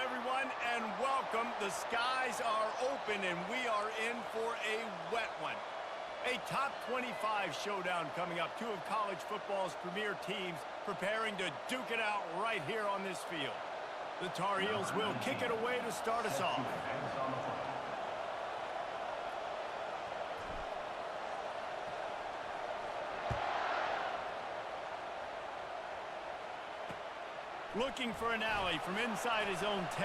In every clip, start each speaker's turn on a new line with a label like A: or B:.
A: everyone, and welcome. The skies are open, and we are in for a wet one. A top 25 showdown coming up. Two of college football's premier teams preparing to duke it out right here on this field. The Tar Heels will kick it away to start us off. Looking for an alley from inside his own 10.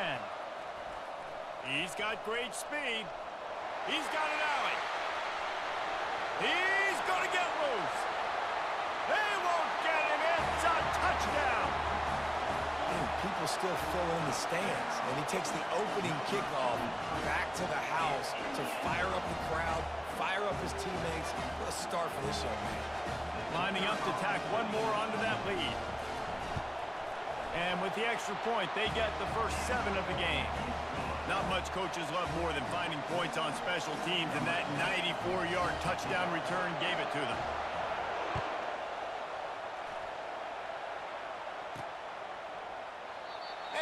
A: He's got great speed. He's got an alley. He's going to get loose. They won't get him. It's a touchdown.
B: And people still fill in the stands. And he takes the opening kickoff back to the house to fire up the crowd, fire up his teammates. What a start for this young man.
A: Lining up to tack one more onto that lead. And with the extra point, they get the first 7 of the game. Not much coaches love more than finding points on special teams, and that 94-yard touchdown return gave it to them.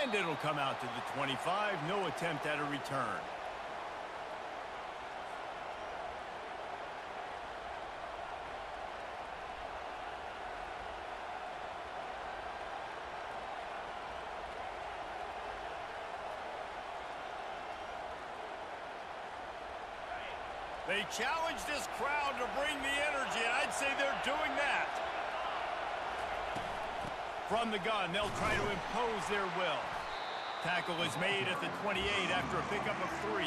A: And it'll come out to the 25. No attempt at a return. They challenge this crowd to bring the energy, and I'd say they're doing that. From the gun, they'll try to impose their will. Tackle is made at the 28 after a pickup of 3.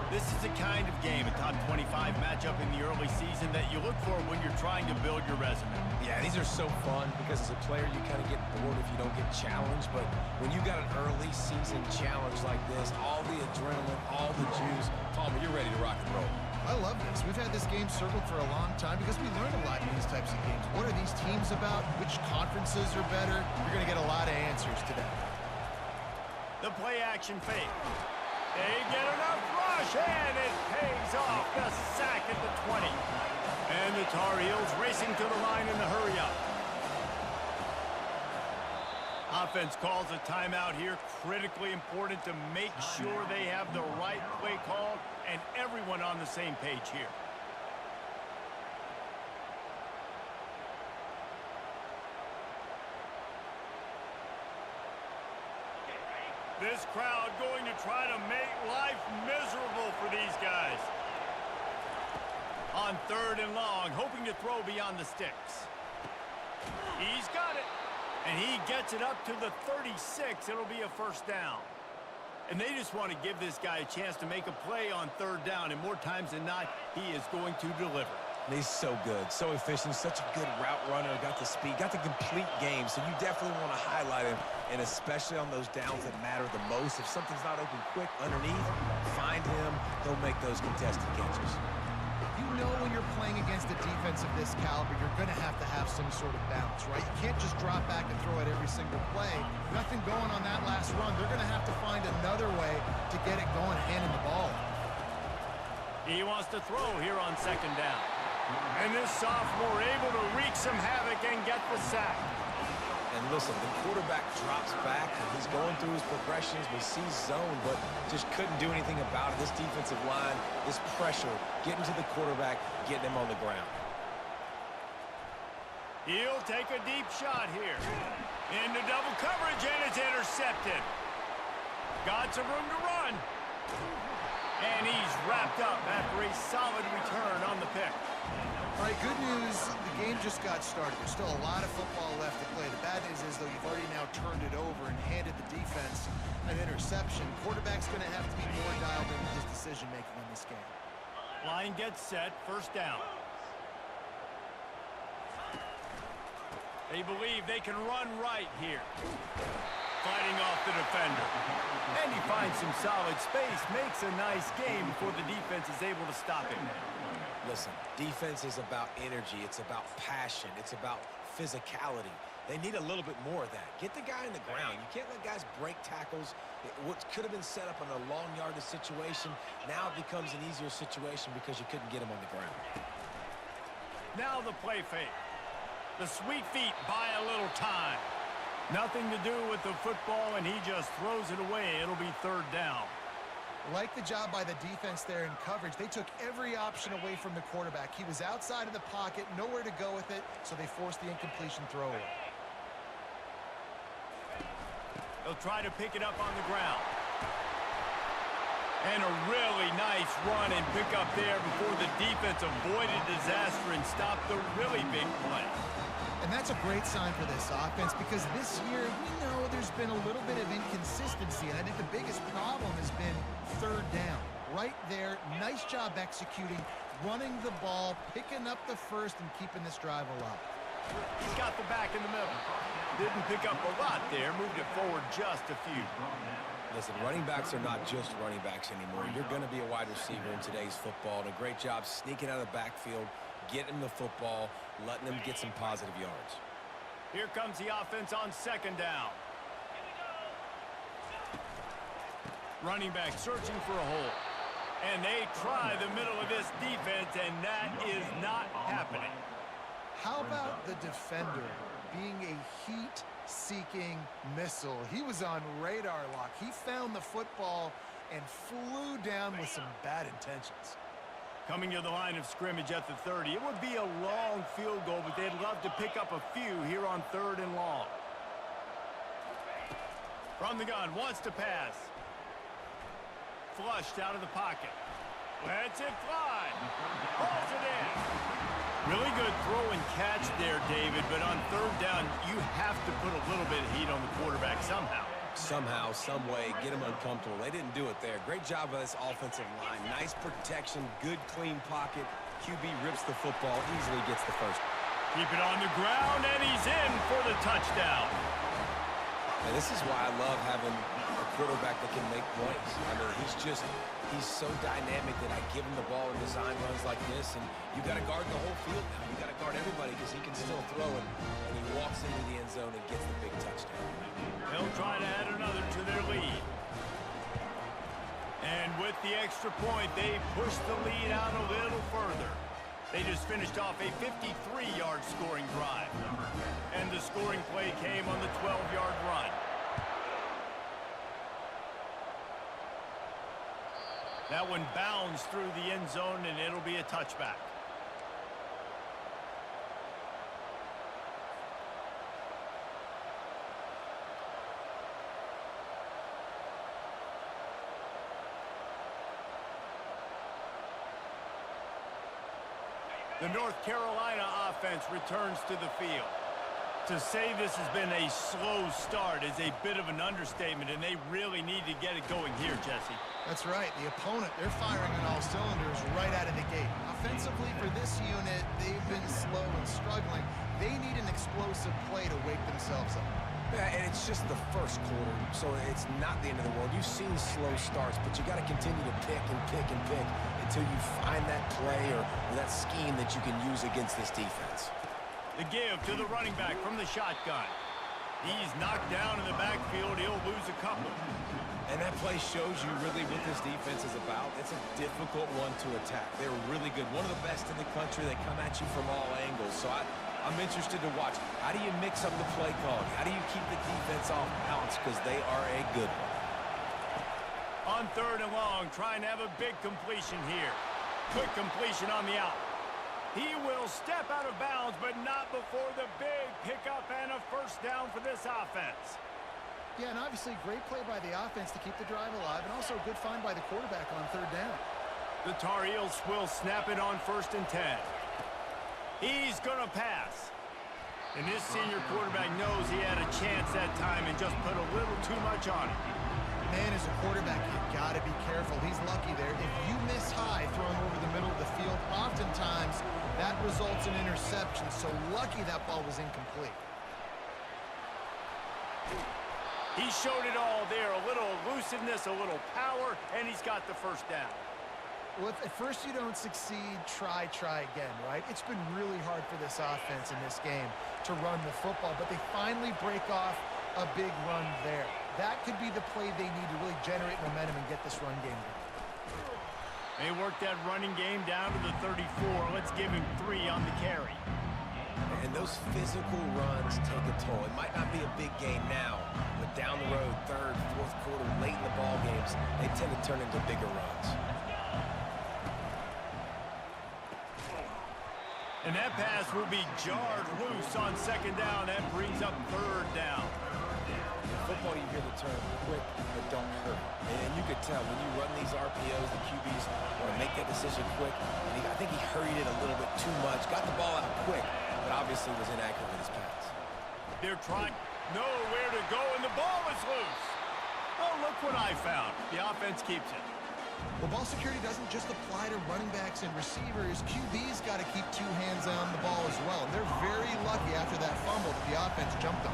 A: This is the kind of game, a top 25 matchup in the early season, that you look for when you're trying to build your resume.
B: Yeah, these are so fun because as a player, you kind of get bored if you don't get challenged. But when you got an early season challenge like this, all the adrenaline, all the juice, Palmer, you're ready to rock and roll.
C: I love this. We've had this game circled for a long time because we learn a lot in these types of games. What are these teams about? Which conferences are better? You're going to get a lot of answers today.
A: The play action fake. They get enough rush, and it pays off. The sack at the 20. And the Tar Heels racing to the line in the hurry-up. Offense calls a timeout here. Critically important to make sure they have the right play call and everyone on the same page here. This crowd going to try to make life miserable for these guys. On 3rd and long, hoping to throw beyond the sticks. He's got it. And he gets it up to the 36. It'll be a first down. And they just want to give this guy a chance to make a play on 3rd down. And more times than not, he is going to deliver.
B: He's so good, so efficient, such a good route runner, got the speed, got the complete game. So you definitely want to highlight him, and especially on those downs that matter the most. If something's not open quick underneath, find him. He'll make those contested catches.
C: You know when you're playing against a defense of this caliber, you're going to have some sort of balance, right? You can't just drop back and throw it every single play. Nothing going on that last run. They're going to have to find another way to get it going, handing the ball.
A: He wants to throw here on 2nd down. And this sophomore able to wreak some havoc and get the sack.
B: And listen, the quarterback drops back, and he's going through his progressions. We see zone, but just couldn't do anything about it. This defensive line, this pressure, getting to the quarterback, getting him on the ground.
A: He'll take a deep shot here. Into double coverage, and it's intercepted. Got some room to run. And he's wrapped up after a solid return on the pick.
C: All right, good news, the game just got started. There's still a lot of football left to play. The bad news is, though, you've already now turned it over and handed the defense an interception. Quarterback's going to have to be more dialed into his decision-making in this game.
A: Line gets set, 1st down. They believe they can run right here. Fighting off the defender. And he finds some solid space, makes a nice game before the defense is able to stop him.
B: Listen, defense is about energy. It's about passion. It's about physicality. They need a little bit more of that. Get the guy in the ground. You can't let guys break tackles. What could have been set up in a long yardage situation, now it becomes an easier situation because you couldn't get him on the ground.
A: Now the play fake. The sweet feet buy a little time. Nothing to do with the football, and he just throws it away. It'll be third down.
C: Like the job by the defense there in coverage. They took every option away from the quarterback. He was outside of the pocket, nowhere to go with it, so they forced the incompletion throwaway.
A: They'll try to pick it up on the ground. And a really nice run and pick up there before the defense avoided disaster and stopped the really big play.
C: And that's a great sign for this offense because this year we know there's been a little bit of inconsistency, and I think the biggest problem has been third down. Right there, nice job executing, running the ball, picking up the first, and keeping this drive alive.
A: He's got the back in the middle. Didn't pick up a lot there, moved it forward just a few.
B: Listen, running backs are not just running backs anymore. You're going to be a wide receiver in today's football, and a great job sneaking out of the backfield, getting the football, letting them get some positive yards.
A: Here comes the offense on second down. Running back searching for a hole. And they try the middle of this defense, and that is not happening.
C: How about the defender being a heat-seeking missile? He was on radar lock. He found the football and flew down with some bad intentions.
A: Coming to the line of scrimmage at the 30. It would be a long field goal, but they'd love to pick up a few here on third and long. From the gun, wants to pass. Flushed out of the pocket. Lets it fly. Pulls it in. Really good throw and catch there, David, but on third down, you have to put a little bit of heat on the quarterback somehow.
B: Somehow, some way, get them uncomfortable. They didn't do it there. Great job by this offensive line. Nice protection, good clean pocket. QB rips the football, easily gets the first.
A: Keep it on the ground, and he's in for the touchdown.
B: And this is why I love having a quarterback that can make plays. I mean, he's so dynamic that I give him the ball and design runs like this, and you got to guard the whole field now. You got to guard everybody because he can still throw it, and he walks into the end zone and gets the big touchdown.
A: They'll try to add another to their lead. And with the extra point, they push the lead out a little further. They just finished off a 53-yard scoring drive. And the scoring play came on the 12-yard run. That one bounds through the end zone, and it'll be a touchback. The North Carolina offense returns to the field. To say this has been a slow start is a bit of an understatement, and they really need to get it going here, Jesse.
C: That's right. The opponent, they're firing on all cylinders right out of the gate. Offensively, for this unit, they've been slow and struggling. They need an explosive play to wake themselves up.
B: Yeah, and it's just the first quarter, so it's not the end of the world. You've seen slow starts, but you got to continue to pick and pick and pick until you find that play or that scheme that you can use against this defense.
A: The give to the running back from the shotgun. He's knocked down in the backfield. He'll lose a couple.
B: And that play shows you really what this defense is about. It's a difficult one to attack. They're really good. One of the best in the country. They come at you from all angles. So I'm interested to watch. How do you mix up the play calling? How do you keep the defense off balance? Because they are a good one.
A: On third and long, trying to have a big completion here. Quick completion on the out. He will step out of bounds, but not before the big pickup and a first down for this offense.
C: Yeah, and obviously great play by the offense to keep the drive alive, and also a good find by the quarterback on third down.
A: The Tar Heels will snap it on 1st and 10. He's going to pass. And this senior quarterback knows he had a chance that time and just put a little too much on it.
C: Man, as a quarterback, you've got to be careful. He's lucky there. If you miss high throwing over the middle of the field, oftentimes that results in interception. So lucky that ball was incomplete.
A: He showed it all there. A little elusiveness, a little power, and he's got the first down.
C: Well, if at first you don't succeed, try again, right? It's been really hard for this offense in this game to run the football, but they finally break off a big run there. That could be the play they need to really generate momentum and get this run game going.
A: They work that running game down to the 34. Let's give him 3 on the carry.
B: And those physical runs take a toll. It might not be a big game now, but down the road, third, fourth quarter, late in the ball games, they tend to turn into bigger runs.
A: And that pass will be jarred loose on second down. That brings up third down.
B: In football, you hear the term quick but don't hurry. And you could tell when you run these RPOs, the QBs want to make that decision quick. And I think he hurried it a little bit too much. Got the ball out quick, but obviously was inaccurate with his pass.
A: They're trying nowhere to go, and the ball is loose. Oh, look what I found. The offense keeps it.
C: Well, ball security doesn't just apply to running backs and receivers. QB's got to keep two hands on the ball as well. And they're very lucky after that fumble that the offense jumped on.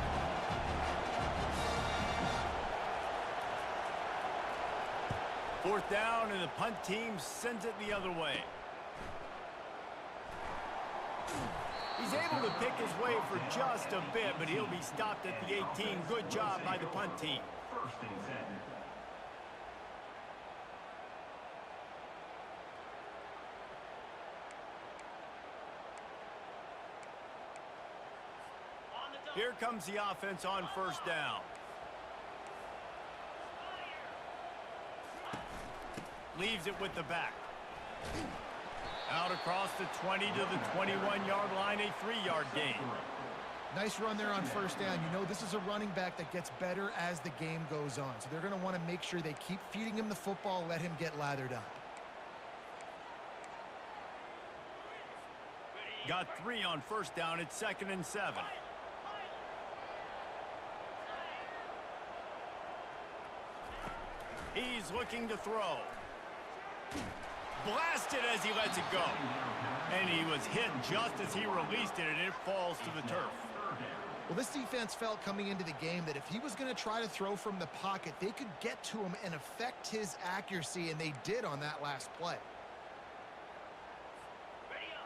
A: Fourth down, and the punt team sends it the other way. He's able to pick his way for just a bit, but he'll be stopped at the 18. Good job by the punt team. Here comes the offense on first down. Leaves it with the back. Out across the 20 to the 21-yard line, a 3-yard gain.
C: Nice run there on first down. You know, this is a running back that gets better as the game goes on. So they're going to want to make sure they keep feeding him the football, let him get lathered up.
A: Got 3 on first down. It's 2nd and 7. He's looking to throw. Blasted as he lets it go. And he was hit just as he released it, and it falls to the turf.
C: Well, this defense felt coming into the game that if he was going to try to throw from the pocket, they could get to him and affect his accuracy, and they did on that last play.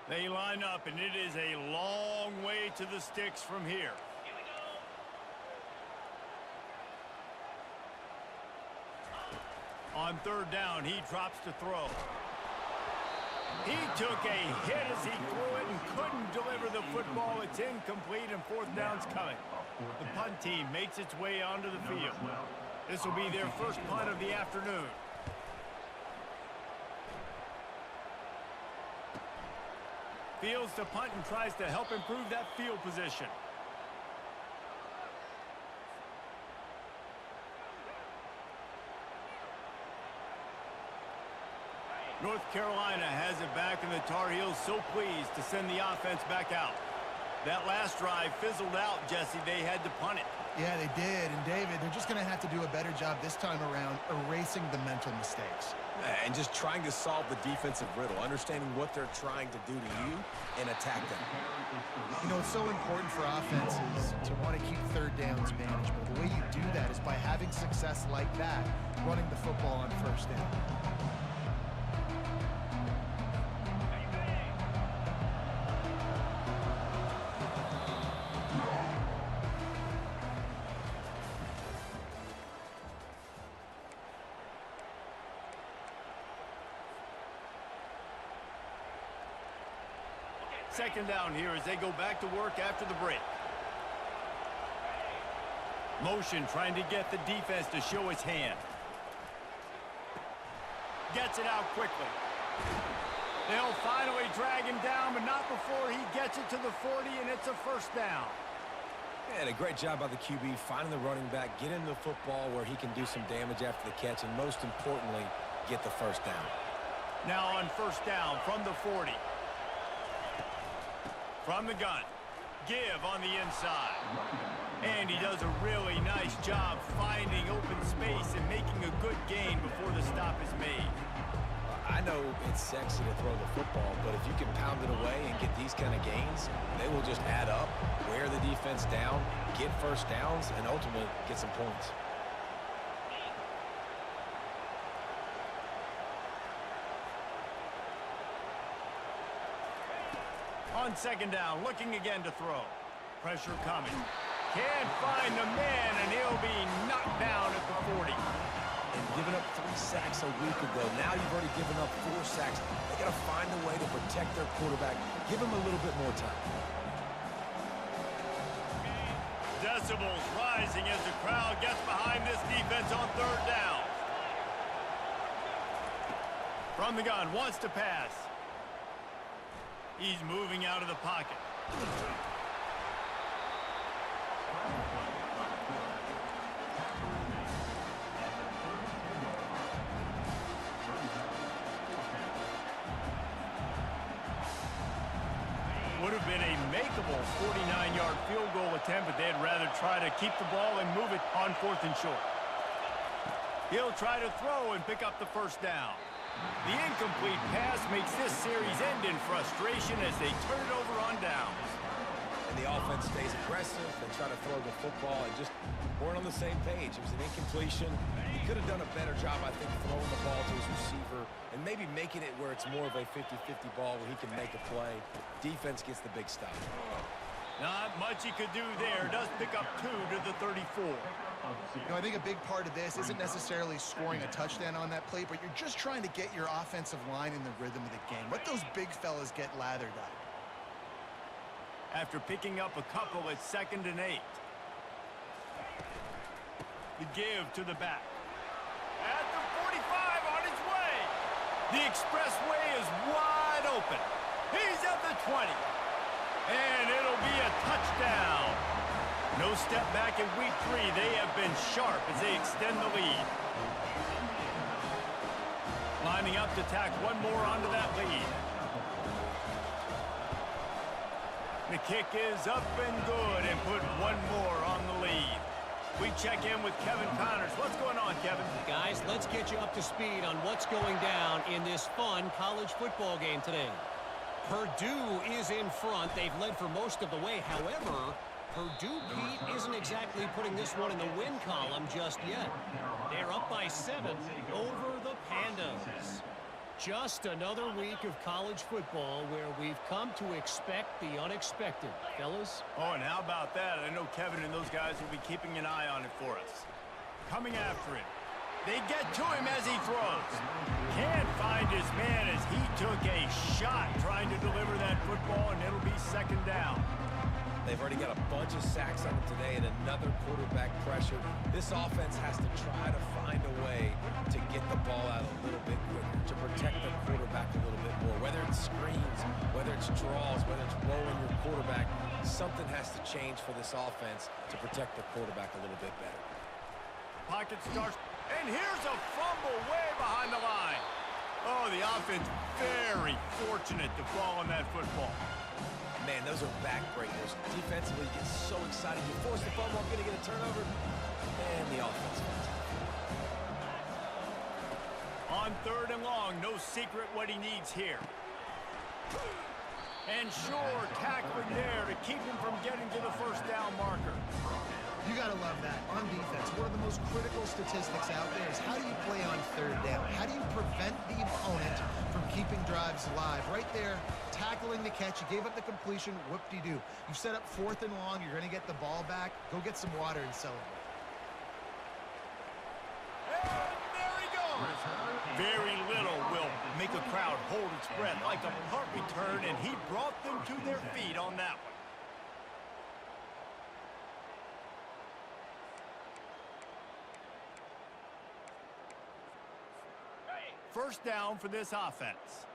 A: They line up, and it is a long way to the sticks from here. On third down, he drops to throw. He took a hit as he threw it and couldn't deliver the football. It's incomplete, and fourth down's coming. The punt team makes its way onto the field. This will be their first punt of the afternoon. Fields to punt and tries to help improve that field position. North Carolina has it back, and the Tar Heels so pleased to send the offense back out. That last drive fizzled out, Jesse. They had to punt it.
C: Yeah, they did. And, David, they're just going to have to do a better job this time around erasing the mental mistakes.
B: And just trying to solve the defensive riddle, understanding what they're trying to do to you and attack them.
C: You know, it's so important for offenses to want to keep third downs manageable. The way you do that is by having success like that, running the football on first down.
A: Second down here as they go back to work after the break. Motion trying to get the defense to show his hand. Gets it out quickly. They'll finally drag him down, but not before he gets it to the 40, and it's a first down.
B: And a great job by the QB finding the running back, get him the football where he can do some damage after the catch, and most importantly, get the first down.
A: Now on first down from the 40. From the gun, give on the inside. And he does a really nice job finding open space and making a good gain before the stop is made.
B: I know it's sexy to throw the football, but if you can pound it away and get these kind of gains, they will just add up, wear the defense down, get first downs, and ultimately get some points.
A: On second down, looking again to throw. Pressure coming. Can't find the man, and he'll be knocked down at the 40.
B: And giving up 3 sacks a week ago. Now you've already given up 4 sacks. They got to find a way to protect their quarterback. Give him a little bit more time.
A: decibels rising as the crowd gets behind this defense on third down. From the gun, wants to pass. He's moving out of the pocket. Would have been a makeable 49-yard field goal attempt, but they'd rather try to keep the ball and move it on 4th and short. He'll try to throw and pick up the first down. The incomplete pass makes this series end in frustration as they turn it over on downs.
B: And the offense stays aggressive. They try to throw the football and just weren't on the same page. It was an incompletion. He could have done a better job, I think, throwing the ball to his receiver and maybe making it where it's more of a 50-50 ball where he can make a play. Defense gets the big stop.
A: Not much he could do there. Does pick up 2 to the 34.
C: You know, I think a big part of this isn't necessarily scoring a touchdown on that play, but you're just trying to get your offensive line in the rhythm of the game. Let those big fellas get lathered up.
A: After picking up a couple at 2nd and 8. The give to the back. At the 45 on his way. The expressway is wide open. He's at the 20. And it'll be a touchdown. No step back in week 3. They have been sharp as they extend the lead. Lining up to tack one more onto that lead. The kick is up and good and put one more on the lead. We check in with Kevin Connors. What's going on, Kevin?
D: Guys, let's get you up to speed on what's going down in this fun college football game today. Purdue is in front. They've led for most of the way. However, Purdue, Pete, isn't exactly putting this one in the win column just yet. They're up by 7 over the Pandas. Just another week of college football where we've come to expect the unexpected. Fellas?
A: Oh, and how about that? I know Kevin and those guys will be keeping an eye on it for us. Coming after it. They get to him as he throws. Can't find his man as he took a shot trying to deliver that football, and it'll be 2nd down.
B: They've already got a bunch of sacks on him today and another quarterback pressure. This offense has to try to find a way to get the ball out a little bit quicker, to protect the quarterback a little bit more. Whether it's screens, whether it's draws, whether it's rolling your quarterback, something has to change for this offense to protect the quarterback a little bit better.
A: Pocket starts, and here's a fumble way behind the line. Oh, the offense very fortunate to fall on that football.
B: Man, those are backbreakers. Defensively, you get so excited. You force the fumble, I'm going to get a turnover. Man, the offense wins.
A: On 3rd and long, no secret what he needs here. And sure, tackling there to keep him from getting to the 1st down marker.
C: You got to love that. On defense, one of the most critical statistics out there is how do you play on 3rd down? How do you prevent the opponent from keeping drives alive? Right there, tackling the catch. You gave up the completion. Whoop-de-doo. You set up 4th and long. You're going to get the ball back. Go get some water and celebrate.
A: And there he goes. Very little will make a crowd hold its breath like a punt return, and he brought them to their feet on that one. First down for this offense.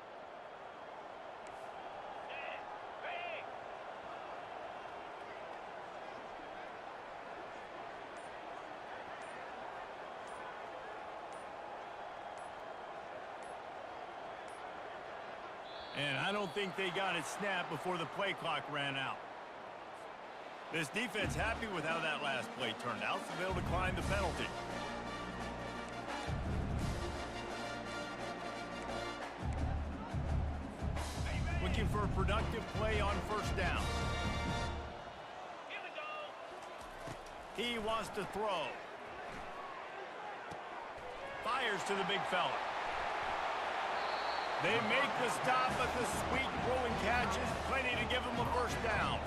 A: And I don't think they got it snapped before the play clock ran out. This defense happy with how that last play turned out, so they'll decline the penalty. Looking for a productive play on 1st down. He wants to throw. Fires to the big fella. They make the stop, but the sweet throwing catch is plenty to give him a 1st down.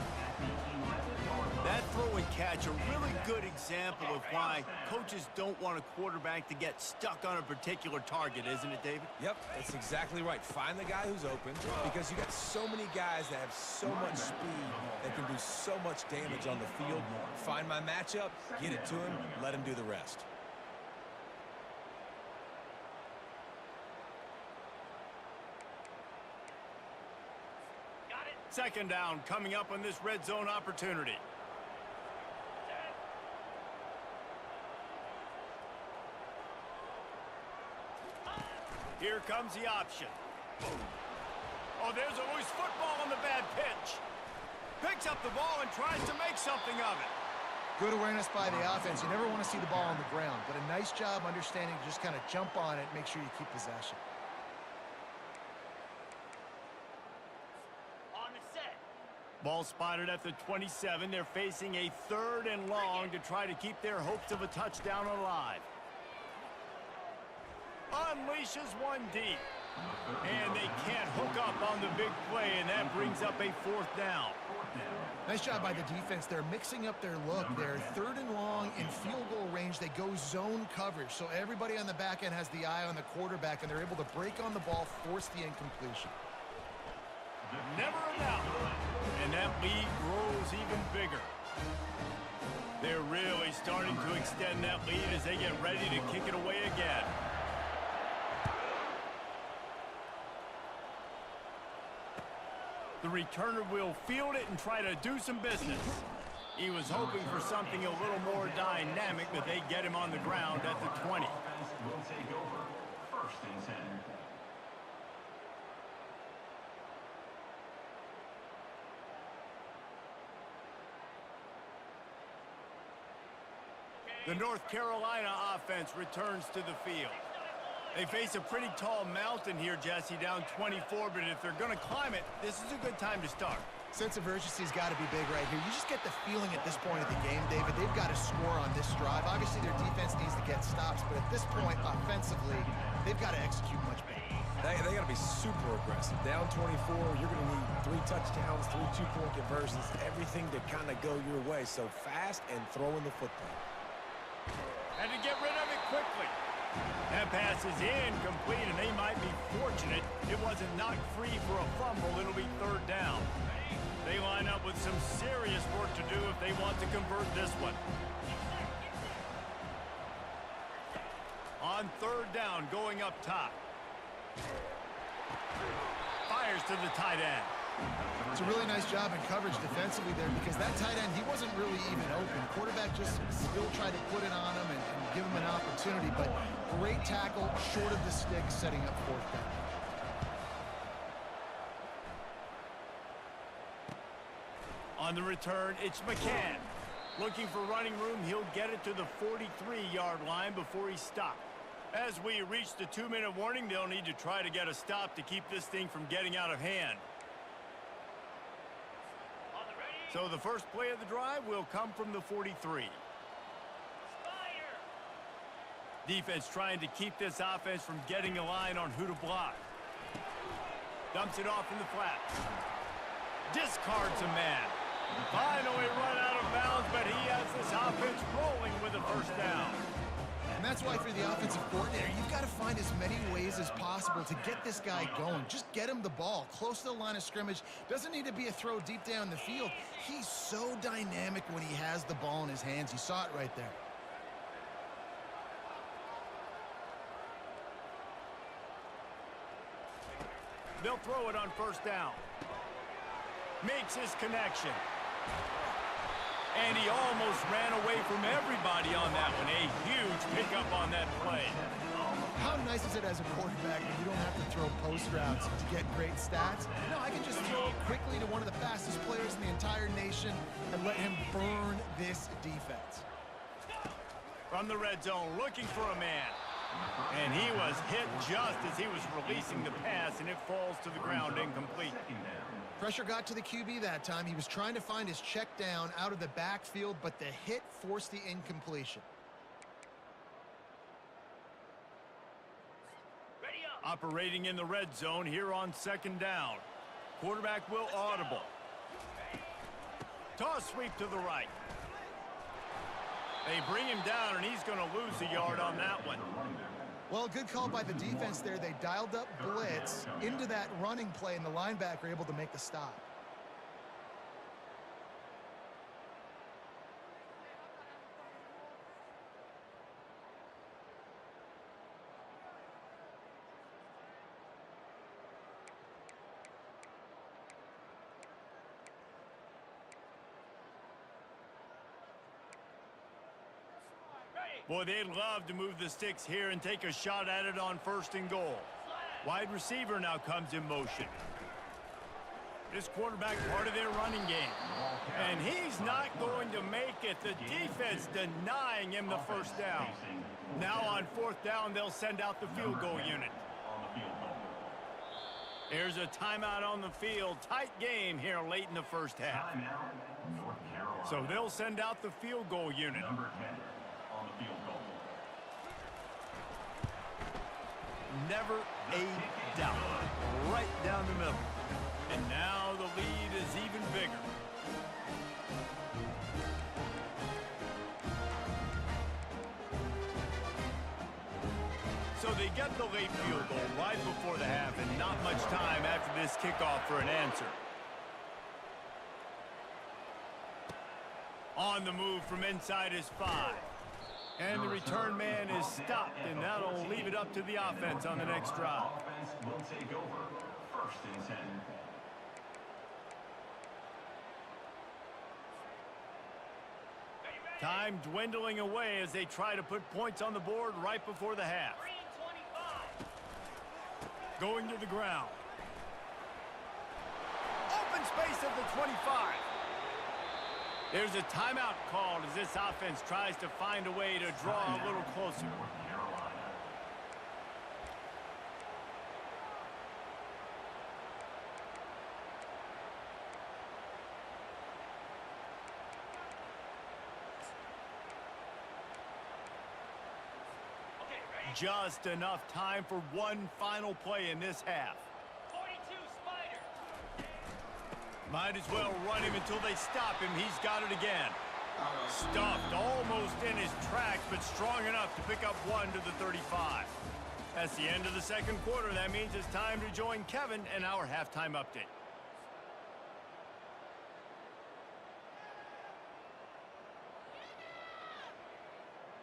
A: That throw and catch, a really good example of why coaches don't want a quarterback to get stuck on a particular target, isn't it, David?
B: Yep, that's exactly right. Find the guy who's open because you got so many guys that have so much speed that can do so much damage on the field. Find my matchup, get it to him, let him do the rest.
A: Second down coming up on this red zone opportunity. Here comes the option. Oh, there's a loose football on the bad pitch. Picks up the ball and tries to make something of it.
C: Good awareness by the offense. You never want to see the ball on the ground, but a nice job understanding to just kind of jump on it, make sure you keep possession.
A: Ball spotted at the 27. They're facing a 3rd and long to try to keep their hopes of a touchdown alive. Unleashes one deep. And they can't hook up on the big play, and that brings up a 4th down.
C: Nice job by the defense. They're mixing up their look. They're 3rd and long in field goal range. They go zone coverage. So everybody on the back end has the eye on the quarterback, and they're able to break on the ball, force the incompletion.
A: Never a doubt. And that lead grows even bigger. They're really starting to extend that lead as they get ready to kick it away again. The returner will field it and try to do some business. He was hoping for something a little more dynamic, but they get him on the ground at the 20.
E: Will take over 1st and 10.
A: The North Carolina offense returns to the field. They face a pretty tall mountain here, Jesse, down 24, but if they're going to climb it, this is a good time to start.
C: Sense of urgency's got to be big right here. You just get the feeling at this point of the game, David, they've got to score on this drive. Obviously, their defense needs to get stops, but at this point, offensively, they've got to execute much better.
B: They got to be super aggressive. Down 24, you're going to need 3 touchdowns, 3 two-point conversions, everything to kind of go your way. So fast and throwing the football.
A: And to get rid of it quickly. That pass is incomplete, and they might be fortunate it wasn't knocked free for a fumble. It'll be 3rd down. They line up with some serious work to do if they want to convert this one. On 3rd down, going up top. Fires to the tight end.
C: It's a really nice job in coverage defensively there because that tight end, he wasn't really even open. Quarterback just still tried to put it on him and give him an opportunity, but great tackle short of the stick, setting up 4th down.
A: On the return, it's McCann. Looking for running room, he'll get it to the 43-yard line before he's stopped. As we reach the 2-minute warning, they'll need to try to get a stop to keep this thing from getting out of hand. So the first play of the drive will come from the 43. Defense trying to keep this offense from getting a line on who to block. Dumps it off in the flat. Discards a man. Finally run out of bounds, but he has this offense rolling with a 1st down.
C: And that's why for the offensive coordinator, you've got to find as many ways as possible to get this guy going. Just get him the ball close to the line of scrimmage. Doesn't need to be a throw deep down the field. He's so dynamic when he has the ball in his hands. You saw it right there.
A: They'll throw it on 1st down. Makes his connection. And he almost ran away from everybody on that one. A huge pickup on that play.
C: How nice is it as a quarterback when you don't have to throw post routes to get great stats? No, I can just throw it quickly to one of the fastest players in the entire nation and let him burn this defense.
A: From the red zone, looking for a man. And he was hit just as he was releasing the pass, and it falls to the ground incomplete.
C: Pressure got to the QB that time. He was trying to find his check down out of the backfield, but the hit forced the incompletion.
A: Operating in the red zone here on 2nd down. Quarterback will audible. Toss sweep to the right. They bring him down, and he's going to lose a yard on that one.
C: Well, good call by the defense there. They dialed up blitz into that running play, and the linebacker able to make the stop.
A: Boy, they'd love to move the sticks here and take a shot at it on 1st and goal. Wide receiver now comes in motion. This quarterback part of their running game. And he's not going to make it. The defense denying him the 1st down. Now on 4th down, they'll send out the field goal unit. There's a timeout on the field. Tight game here late in the 1st half. So they'll send out the field goal unit. Never a doubt. Right down the middle. And now the lead is even bigger. So they get the late field goal right before the half, and not much time after this kickoff for an answer. On the move from inside his 5. And the return man is stopped, and that'll leave it up to the offense on the next drive.
E: Offense will take over. 1st and 10.
A: Time dwindling away as they try to put points on the board right before the half. Going to the ground. Open space at the 25. There's a timeout called as this offense tries to find a way to draw a little closer. Just enough time for one final play in this half.
F: 42 Spider.
A: Might as well run him until they stop him. He's got it again. Stuffed almost in his tracks, but strong enough to pick up 1 to the 35. That's the end of the 2nd quarter. That means it's time to join Kevin and our halftime update.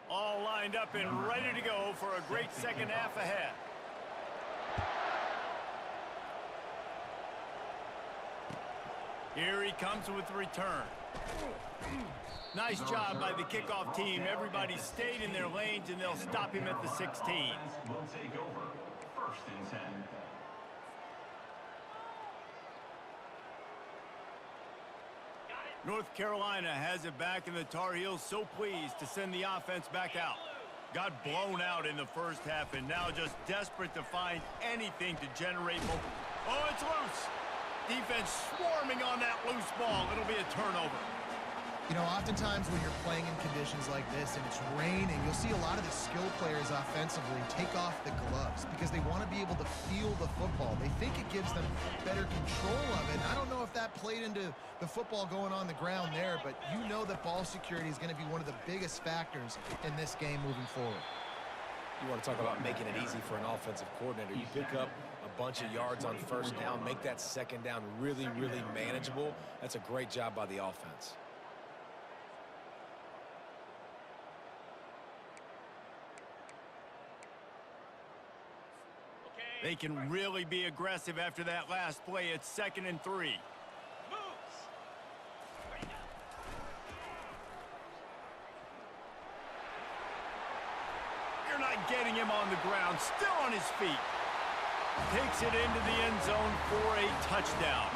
A: All lined up and ready to go for a great 2nd half ahead. Here he comes with the return. Nice job by the kickoff team. Everybody stayed in their lanes, and they'll stop him at the 16.
E: Will take over. 1st and 10.
A: North Carolina has it back, and the Tar Heels so pleased to send the offense back out. Got blown out in the 1st half, and now just desperate to find anything to generate momentum. Oh, it's loose. Defense swarming on that loose ball. It'll be a turnover.
C: You know, oftentimes when you're playing in conditions like this and it's raining, you'll see a lot of the skill players offensively take off the gloves because they want to be able to feel the football. They think it gives them better control of it. I don't know if that played into the football going on the ground there, but you know that ball security is going to be one of the biggest factors in this game moving forward.
B: You want to talk about making it easy for an offensive coordinator. You pick up a bunch of yards on 1st down, make that 2nd down really, really manageable. That's a great job by the offense.
A: They can really be aggressive after that last play. It's 2nd and 3. You're not getting him on the ground. Still on his feet. Takes it into the end zone for a touchdown.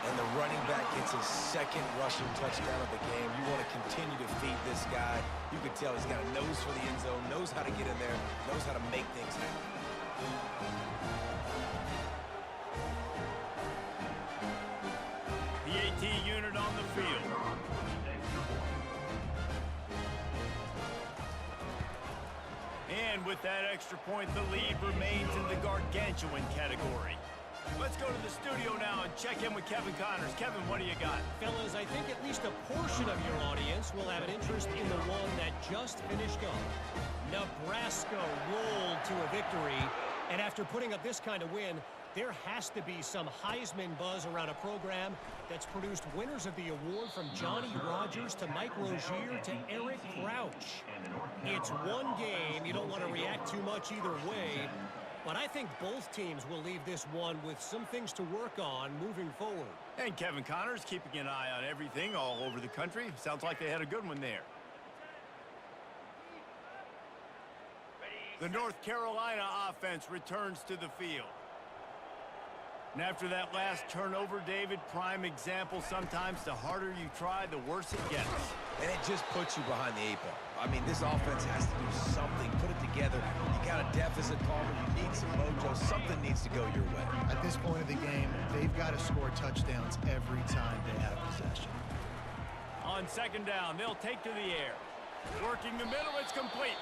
B: And the running back gets his 2nd rushing touchdown of the game. You want to continue to feed this guy. You can tell he's got a nose for the end zone, knows how to get in there, knows how to make things happen.
A: The AT unit on the field. And with that extra point, the lead remains in the gargantuan category. Let's go to the studio now and check in with Kevin Connors. Kevin, what do you got?
D: Fellas, I think at least a portion of your audience will have an interest in the one that just finished up. Nebraska rolled to a victory, and after putting up this kind of win, there has to be some Heisman buzz around a program that's produced winners of the award from Johnny Rodgers to Mike Rozier to Eric Crouch. It's one game. You don't want to react too much either way. But I think both teams will leave this one with some things to work on moving forward.
A: And Kevin Connors keeping an eye on everything all over the country. Sounds like they had a good one there. The North Carolina offense returns to the field. And after that last turnover, David, prime example, sometimes the harder you try, the worse it gets.
B: And it just puts you behind the 8 ball. I mean, this offense has to do something, put it together. You got a deficit, Palmer. You need some mojo. Something needs to go your way.
C: At this point of the game, they've got to score touchdowns every time they have possession.
A: On second down, they'll take to the air. Working the middle, it's complete.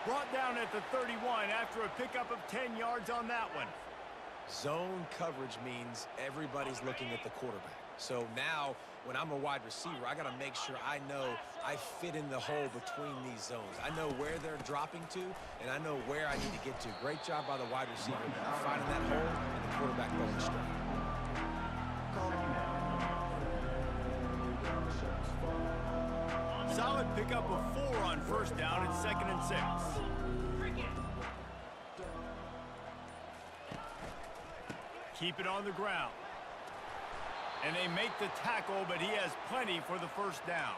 A: Brought down at the 31 after a pickup of 10 yards on that one.
B: Zone coverage means everybody's looking at the quarterback. So now, when I'm a wide receiver, I got to make sure I know I fit in the hole between these zones. I know where they're dropping to, and I know where I need to get to. Great job by the wide receiver finding that hole and the quarterback going straight.
A: Solid pickup of 4 on first down. It's 2nd and 6. Keep it on the ground. And they make the tackle, but he has plenty for the first down.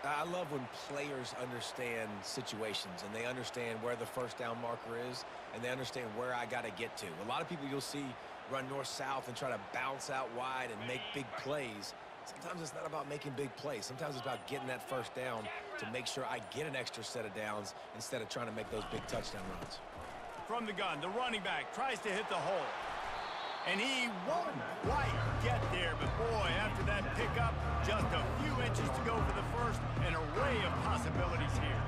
B: I love when players understand situations and they understand where the first down marker is and they understand where I got to get to. A lot of people you'll see run north-south and try to bounce out wide and make big plays. Sometimes it's not about making big plays. Sometimes it's about getting that first down to make sure I get an extra set of downs instead of trying to make those big touchdown runs.
A: From the gun, the running back tries to hit the hole. And he won't quite get there, but boy, after that pickup, just a few inches to go for the first, an array of possibilities here.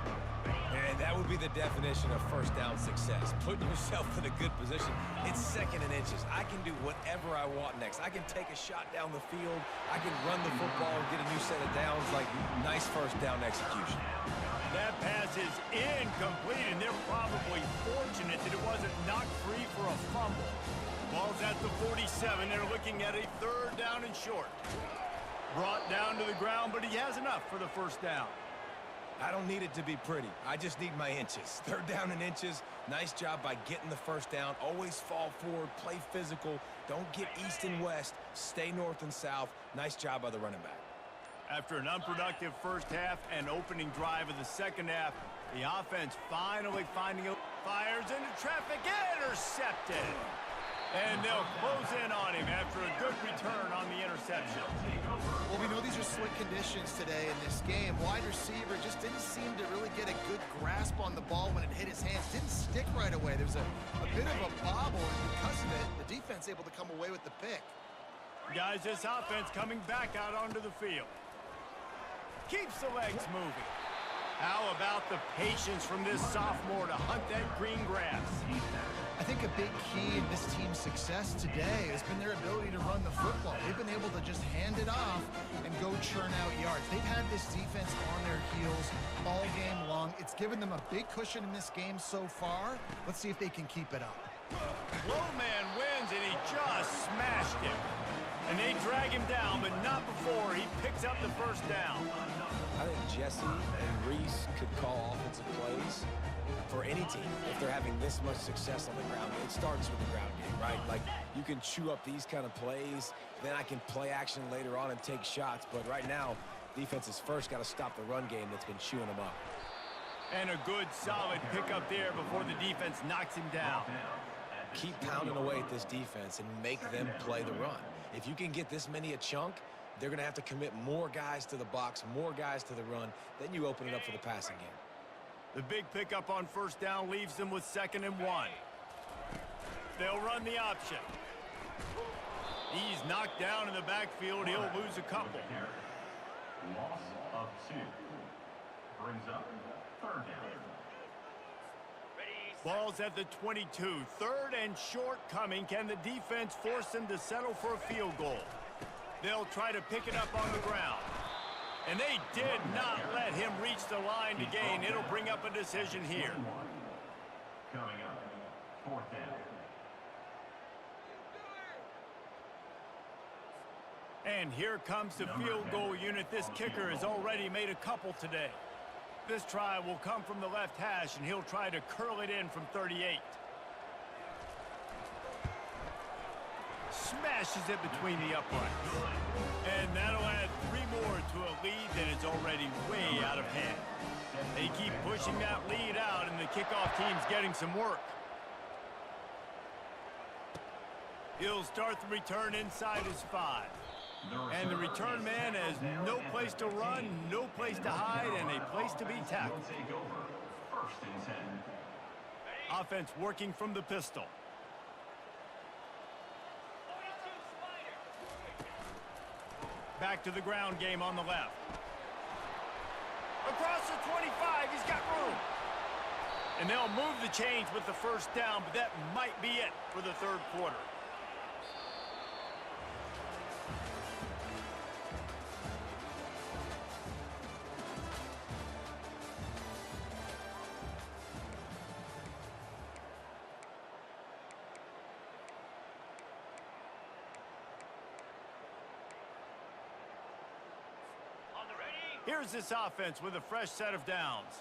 B: And that would be the definition of first down success. Putting yourself in a good position. It's 2nd and inches. I can do whatever I want next. I can take a shot down the field. I can run the football and get a new set of downs. Like, nice first down execution.
A: That pass is incomplete, and they're probably fortunate that it wasn't knocked free for a fumble. Ball's at the 47. They're looking at a 3rd down and short. Brought down to the ground, but he has enough for the first down.
B: I don't need it to be pretty. I just need my inches. 3rd down and inches. Nice job by getting the first down. Always fall forward. Play physical. Don't get east and west. Stay north and south. Nice job by the running back.
A: After an unproductive first half and opening drive of the second half, the offense finally finding a fires into traffic. Intercepted. And they'll close in on him after a good return on the interception.
C: Well, we know these are slick conditions today in this game. Wide receiver just didn't seem to really get a good grasp on the ball when it hit his hands. Didn't stick right away. There was a bit of a bobble, and because of it, the defense able to come away with the pick.
A: Guys, this offense coming back out onto the field. Keeps the legs moving. How about the patience from this sophomore to hunt that green grass?
C: I think a big key in this team's success today has been their ability to run the football. They've been able to just hand it off and go churn out yards. They've had this defense on their heels all game long. It's given them a big cushion in this game so far. Let's see if they can keep it up.
A: Low man wins, and he just smashed him. And they drag him down, but not before he picks up the first down.
B: I think Jesse and Reese could call offensive plays for any team if they're having this much success on the ground. It starts with the ground game, right? Like, you can chew up these kind of plays, then I can play action later on and take shots. But right now, defense has first got to stop the run game that's been chewing them up.
A: And a good, solid pickup there before the defense knocks him down.
B: Keep pounding away at this defense and make them play the run. If you can get this many a chunk, they're going to have to commit more guys to the box, more guys to the run. Then you open it up for the passing game.
A: The big pickup on first down leaves them with 2nd and 1. They'll run the option. He's knocked down in the backfield. He'll lose a couple.
E: Loss of 2. Brings up 3rd down.
A: Ball's at the 22. Third and short coming. Can the defense force them to settle for a field goal? They'll try to pick it up on the ground. And they did not let him reach the line to gain. It'll bring up a decision here.
E: Coming up, fourth down.
A: And here comes the field goal unit. This kicker has already made a couple today. This try will come from the left hash, and he'll try to curl it in from 38. Smashes it between the uprights. And that'll add 3 more to a lead that is already way out of hand. They keep pushing that lead out, and the kickoff team's getting some work. He'll start the return inside his 5. And the return man has no place to run, no place to hide, and a place to be tackled.
E: First and 10.
A: Offense working from the pistol.
F: 42 Spider.
A: Back to the ground game on the left. Across the 25, he's got room. And they'll move the chains with the first down, but that might be it for the third quarter. Here's this offense with a fresh set of downs.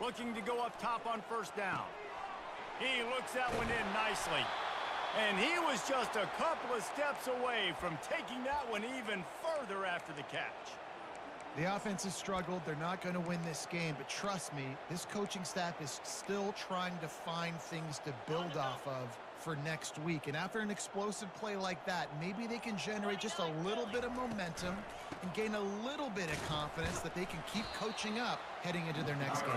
A: Looking to go up top on first down. He looks that one in nicely. And he was just a couple of steps away from taking that one even further after the catch.
C: The offense has struggled. They're not going to win this game, but trust me, this coaching staff is still trying to find things to build off of for next week. And after an explosive play like that, maybe they can generate just a little bit of momentum and gain a little bit of confidence that they can keep coaching up heading into their next game.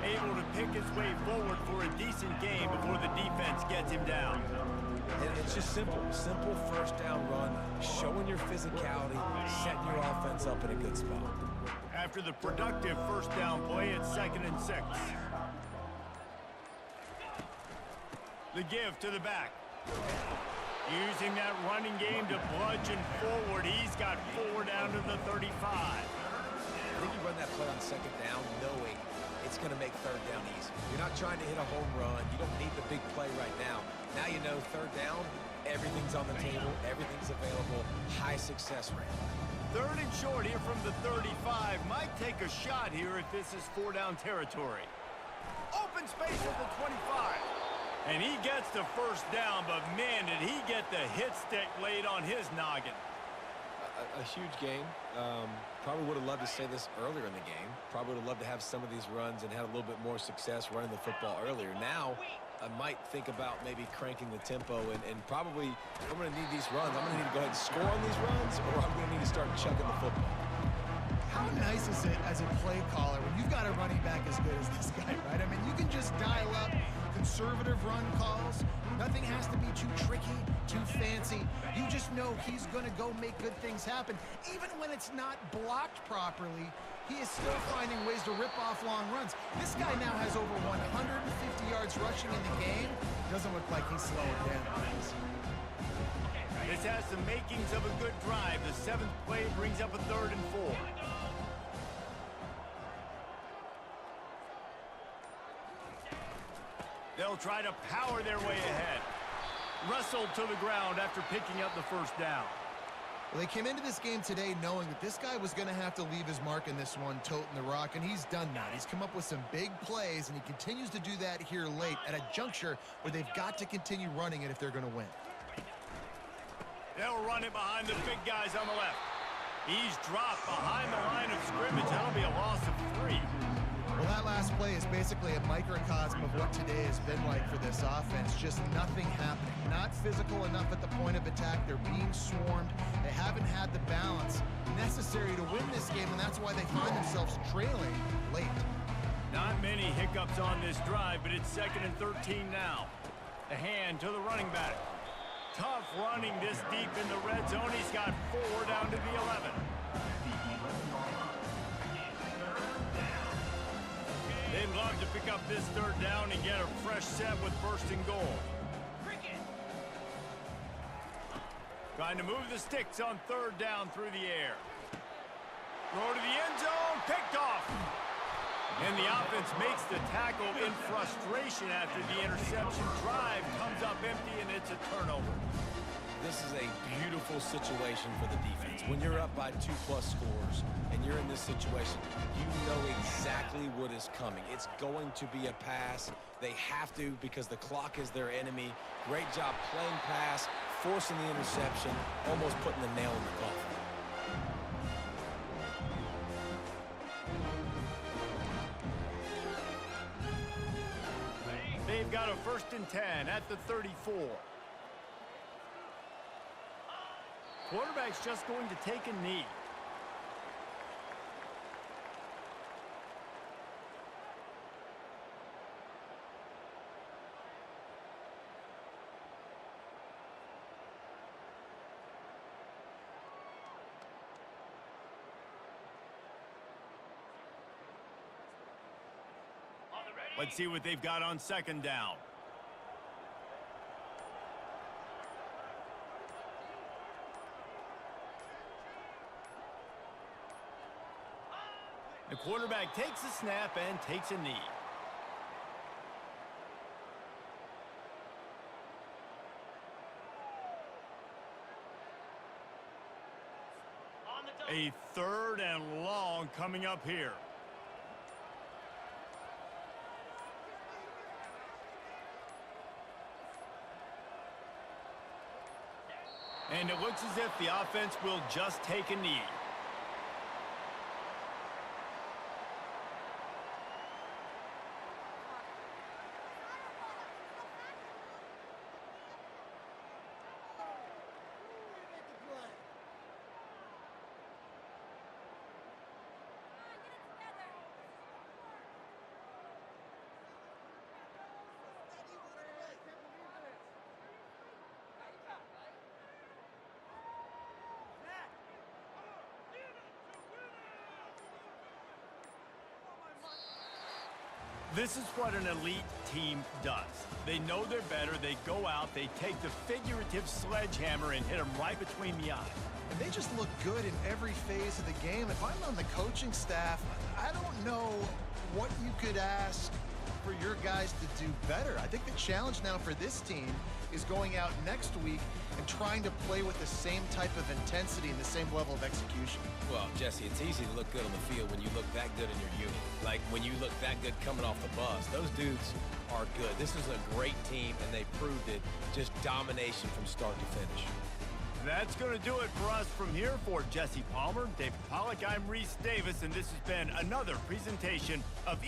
A: Able to pick his way forward for a decent game before the defense gets him down.
B: And it's just simple first down run, showing your physicality, setting your offense up in a good spot.
A: After the productive first down play, it's 2nd and 6. The give to the back. Using that running game to bludgeon forward. He's got 4 down to the 35.
B: I think you run that play on 2nd down knowing it's going to make 3rd down easy. You're not trying to hit a home run. You don't need the big play right now. Now you know 3rd down, everything's on the table, everything's available, high success rate.
A: 3rd and short here from the 35. Might take a shot here if this is 4-down territory. Open space at the 25. And he gets the first down, but man, did he get the hit stick laid on his noggin.
B: A huge game. Probably would have loved to say this earlier in the game. Probably would have loved to have some of these runs and had a little bit more success running the football earlier. Now, I might think about maybe cranking the tempo and probably, if I'm going to need these runs, I'm going to need to go ahead and score on these runs, or I'm going to need to start chucking the football.
C: How nice is it as a play caller when you've got a running back as good as this guy, right? I mean, you can just dial up conservative run calls. Nothing has to be too tricky, too fancy. You just know he's going to go make good things happen. Even when it's not blocked properly, he is still finding ways to rip off long runs. This guy now has over 150 yards rushing in the game. Doesn't look like he's slowing down.
A: This has the makings of a good drive. The 7th play brings up a 3rd and 4. They'll try to power their way ahead. Wrestled to the ground after picking up the first down.
C: Well, they came into this game today knowing that this guy was going to have to leave his mark in this one, toting the rock, and he's done that. He's come up with some big plays, and he continues to do that here late at a juncture where they've got to continue running it if they're going to win.
A: They'll run it behind the big guys on the left. He's dropped behind the line of scrimmage. That'll be a loss of 3.
C: Well, that last play is basically a microcosm of what today has been like for this offense. Just nothing happening. Not physical enough at the point of attack. They're being swarmed. They haven't had the balance necessary to win this game, and that's why they find themselves trailing late.
A: Not many hiccups on this drive, but it's 2nd and 13 now. The hand to the running back. Tough running this deep in the red zone. He's got 4 down to the 11. They'd love to pick up this third down and get a fresh set with first and goal. Trying to move the sticks on third down through the air. Throw to the end zone, picked off. And the offense makes the tackle in frustration after the interception. Drive comes up empty, and it's a turnover.
B: This is a beautiful situation for the defense. When you're up by 2+ scores and you're in this situation, you know exactly what is coming. It's going to be a pass. They have to because the clock is their enemy. Great job playing pass, forcing the interception, almost putting the nail in the coffin.
A: They've got a 1st and 10 at the 34. Quarterback's just going to take a knee. Let's see what they've got on 2nd down. The quarterback takes a snap and takes a knee. A 3rd and long coming up here. And it looks as if the offense will just take a knee. This is what an elite team does. They know they're better. They go out. They take the figurative sledgehammer and hit them right between the eyes.
C: And they just look good in every phase of the game. If I'm on the coaching staff, I don't know what you could ask for your guys to do better. I think the challenge now for this team is going out next week and trying to play with the same type of intensity and the same level of execution.
B: Well, Jesse, it's easy to look good on the field when you look that good in your unit. Like when you look that good coming off the bus. Those dudes are good. This is a great team, and they proved it. Just domination from start to finish.
A: That's going to do it for us from here. For Jesse Palmer, David Pollack, I'm Reese Davis, and this has been another presentation of